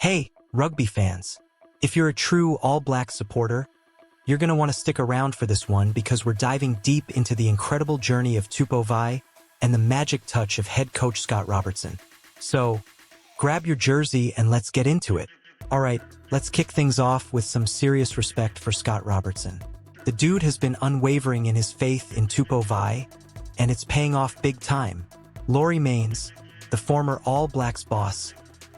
Hey, rugby fans. If you're a true All Black supporter, you're going to want to stick around for this one because we're diving deep into the incredible journey of Tupou Vaa'i and the magic touch of head coach Scott Robertson. So, grab your jersey and let's get into it. Alright, let's kick things off with some serious respect for Scott Robertson. The dude has been unwavering in his faith in Tupou Vaa'i, and it's paying off big time. Laurie Maines, the former All Blacks boss,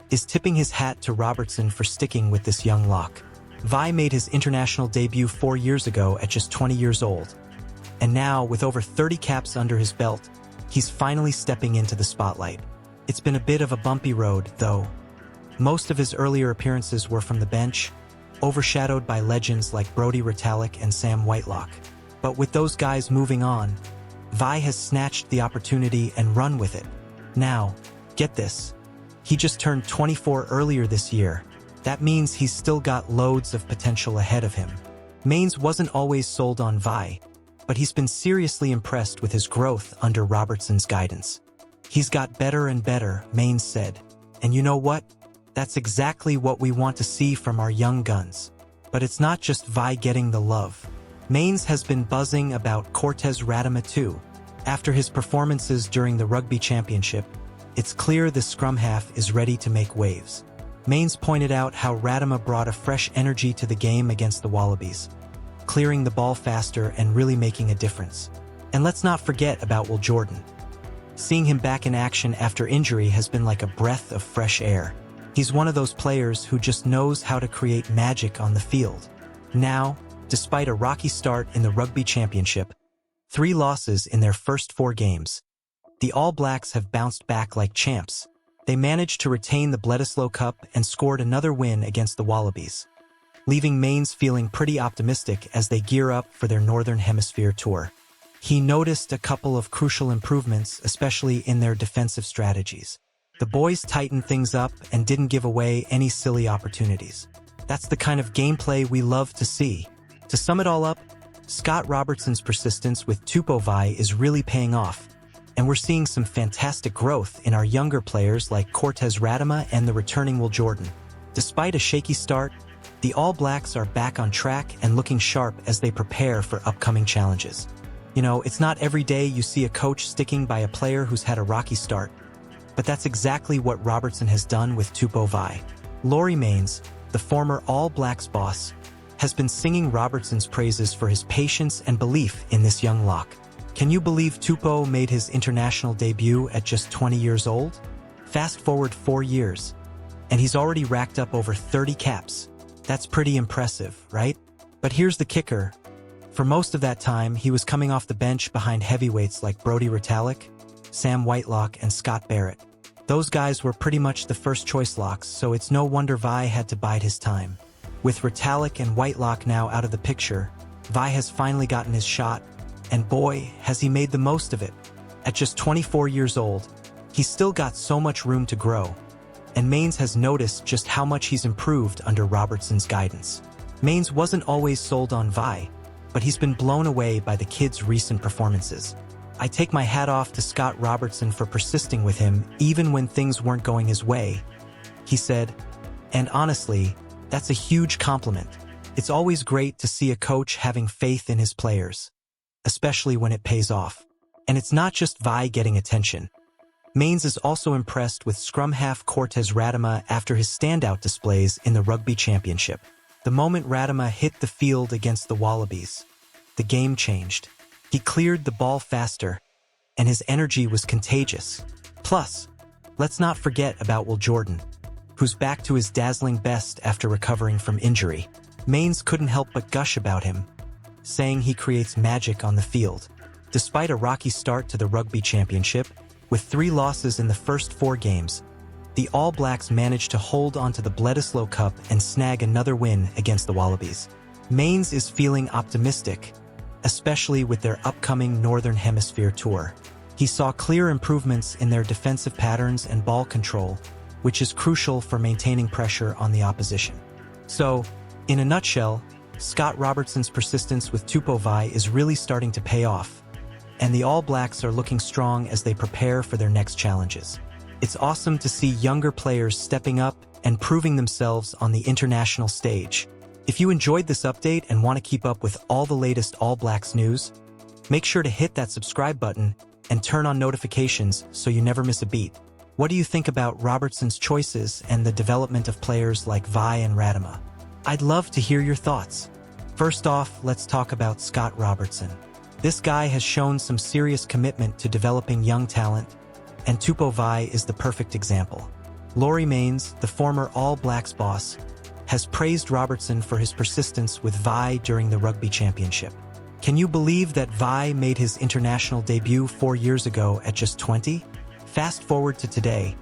is tipping his hat to Robertson for sticking with this young lock. Vaa'i made his international debut 4 years ago at just 20 years old. And now, with over 30 caps under his belt, he's finally stepping into the spotlight. It's been a bit of a bumpy road, though. Most of his earlier appearances were from the bench, overshadowed by legends like Brodie Retallick and Sam Whitelock. But with those guys moving on, Vaa'i has snatched the opportunity and run with it. Now, get this. He just turned 24 earlier this year. That means he's still got loads of potential ahead of him. Maines wasn't always sold on Vaa'i, but he's been seriously impressed with his growth under Robertson's guidance. He's got better and better, Maines said. And you know what? That's exactly what we want to see from our young guns. But it's not just Vaa'i getting the love. Maines has been buzzing about Cortez Radama too. After his performances during the Rugby Championship, it's clear the scrum half is ready to make waves. Maines pointed out how Radama brought a fresh energy to the game against the Wallabies, clearing the ball faster and really making a difference. And let's not forget about Will Jordan. Seeing him back in action after injury has been like a breath of fresh air. He's one of those players who just knows how to create magic on the field. Now, despite a rocky start in the Rugby Championship, 3 losses in their first 4 games, the All Blacks have bounced back like champs. They managed to retain the Bledisloe Cup and scored another win against the Wallabies, leaving Maines feeling pretty optimistic as they gear up for their Northern Hemisphere tour. He noticed a couple of crucial improvements, especially in their defensive strategies. The boys tightened things up and didn't give away any silly opportunities. That's the kind of gameplay we love to see. To sum it all up, Scott Robertson's persistence with Tupou Vaa'i is really paying off, and we're seeing some fantastic growth in our younger players like Cortez Radama and the returning Will Jordan. Despite a shaky start, the All Blacks are back on track and looking sharp as they prepare for upcoming challenges. You know, it's not every day you see a coach sticking by a player who's had a rocky start, but that's exactly what Robertson has done with Tupou Vaa'i. Laurie Maines, the former All Blacks boss, has been singing Robertson's praises for his patience and belief in this young lock. Can you believe Tupou made his international debut at just 20 years old? Fast forward 4 years, and he's already racked up over 30 caps. That's pretty impressive, right? But here's the kicker. For most of that time, he was coming off the bench behind heavyweights like Brodie Retallick, Sam Whitelock, and Scott Barrett. Those guys were pretty much the first choice locks, so it's no wonder Vaa'i had to bide his time. With Retallick and Whitelock now out of the picture, Vaa'i has finally gotten his shot, and boy, has he made the most of it. At just 24 years old, he's still got so much room to grow, and Maines has noticed just how much he's improved under Robertson's guidance. Maines wasn't always sold on Vaa'i, but he's been blown away by the kid's recent performances. I take my hat off to Scott Robertson for persisting with him even when things weren't going his way, he said, and honestly, that's a huge compliment. It's always great to see a coach having faith in his players, especially when it pays off. And it's not just Vaa'i getting attention. Maines is also impressed with scrum half Cortez Radama after his standout displays in the Rugby Championship. The moment Radama hit the field against the Wallabies, the game changed. He cleared the ball faster, and his energy was contagious. Plus, let's not forget about Will Jordan, who's back to his dazzling best after recovering from injury. Maines couldn't help but gush about him, saying he creates magic on the field. Despite a rocky start to the Rugby Championship, with 3 losses in the first 4 games, the All Blacks managed to hold onto the Bledisloe Cup and snag another win against the Wallabies. Maines is feeling optimistic, especially with their upcoming Northern Hemisphere tour. He saw clear improvements in their defensive patterns and ball control, which is crucial for maintaining pressure on the opposition. So, in a nutshell, Scott Robertson's persistence with Tupou Vaa'i is really starting to pay off, and the All Blacks are looking strong as they prepare for their next challenges. It's awesome to see younger players stepping up and proving themselves on the international stage. If you enjoyed this update and want to keep up with all the latest All Blacks news, make sure to hit that subscribe button and turn on notifications so you never miss a beat. What do you think about Robertson's choices and the development of players like Vaa'i and Radama? I'd love to hear your thoughts. First off, let's talk about Scott Robertson. This guy has shown some serious commitment to developing young talent, and Tupou Vaa'i is the perfect example. Laurie Mains, the former All Blacks boss, has praised Robertson for his persistence with Vaa'i during the Rugby Championship. Can you believe that Vaa'i made his international debut 4 years ago at just 20? Fast forward to today,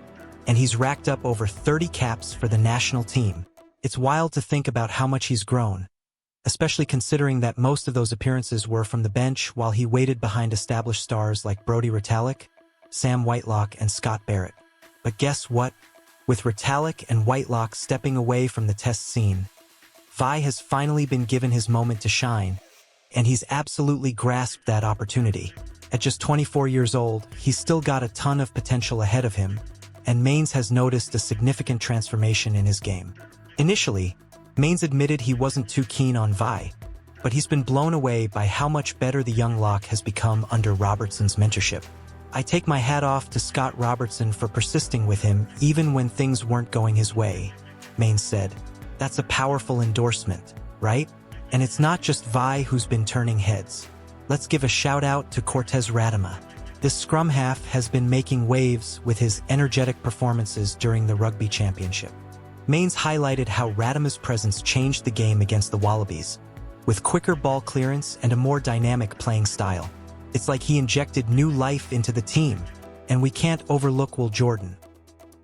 and he's racked up over 30 caps for the national team. It's wild to think about how much he's grown, especially considering that most of those appearances were from the bench while he waited behind established stars like Brodie Retallick, Sam Whitelock, and Scott Barrett. But guess what? With Retallick and Whitelock stepping away from the test scene, Vaa'i has finally been given his moment to shine, and he's absolutely grasped that opportunity. At just 24 years old, he's still got a ton of potential ahead of him, and Mains has noticed a significant transformation in his game. Initially, Mains admitted he wasn't too keen on Vaa'i, but he's been blown away by how much better the young lock has become under Robertson's mentorship. I take my hat off to Scott Robertson for persisting with him even when things weren't going his way, Mains said. That's a powerful endorsement, right? And it's not just Vaa'i who's been turning heads. Let's give a shout out to Cortez Radama. This scrum half has been making waves with his energetic performances during the Rugby Championship. Mains highlighted how Radama's presence changed the game against the Wallabies, with quicker ball clearance and a more dynamic playing style. It's like he injected new life into the team, and we can't overlook Will Jordan.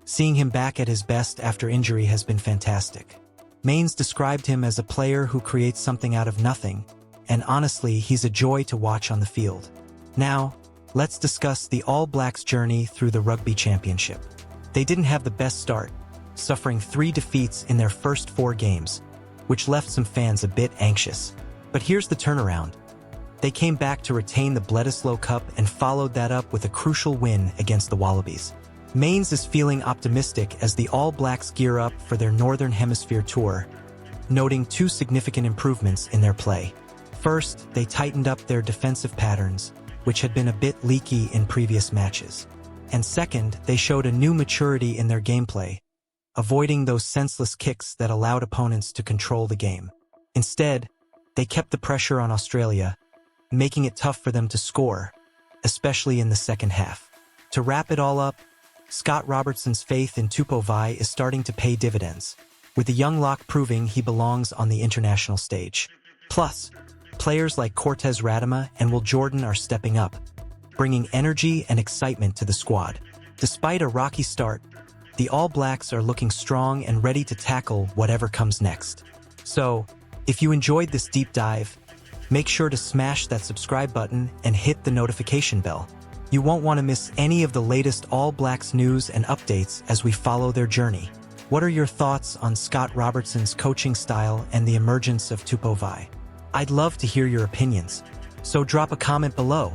Seeing him back at his best after injury has been fantastic. Mains described him as a player who creates something out of nothing, and honestly, he's a joy to watch on the field. Now, let's discuss the All Blacks' journey through the Rugby Championship. They didn't have the best start, suffering 3 defeats in their first 4 games, which left some fans a bit anxious. But here's the turnaround. They came back to retain the Bledisloe Cup and followed that up with a crucial win against the Wallabies. Mains is feeling optimistic as the All Blacks gear up for their Northern Hemisphere tour, noting 2 significant improvements in their play. First, they tightened up their defensive patterns, which had been a bit leaky in previous matches. And second, they showed a new maturity in their gameplay, avoiding those senseless kicks that allowed opponents to control the game. Instead, they kept the pressure on Australia, making it tough for them to score, especially in the second half. To wrap it all up, Scott Robertson's faith in Tupou Vaa'i is starting to pay dividends, with the young lock proving he belongs on the international stage. Plus, players like Cortez Radama and Will Jordan are stepping up, bringing energy and excitement to the squad. Despite a rocky start, the All Blacks are looking strong and ready to tackle whatever comes next. So, if you enjoyed this deep dive, make sure to smash that subscribe button and hit the notification bell. You won't want to miss any of the latest All Blacks news and updates as we follow their journey. What are your thoughts on Scott Robertson's coaching style and the emergence of Tupou Vaa'i? I'd love to hear your opinions, so drop a comment below.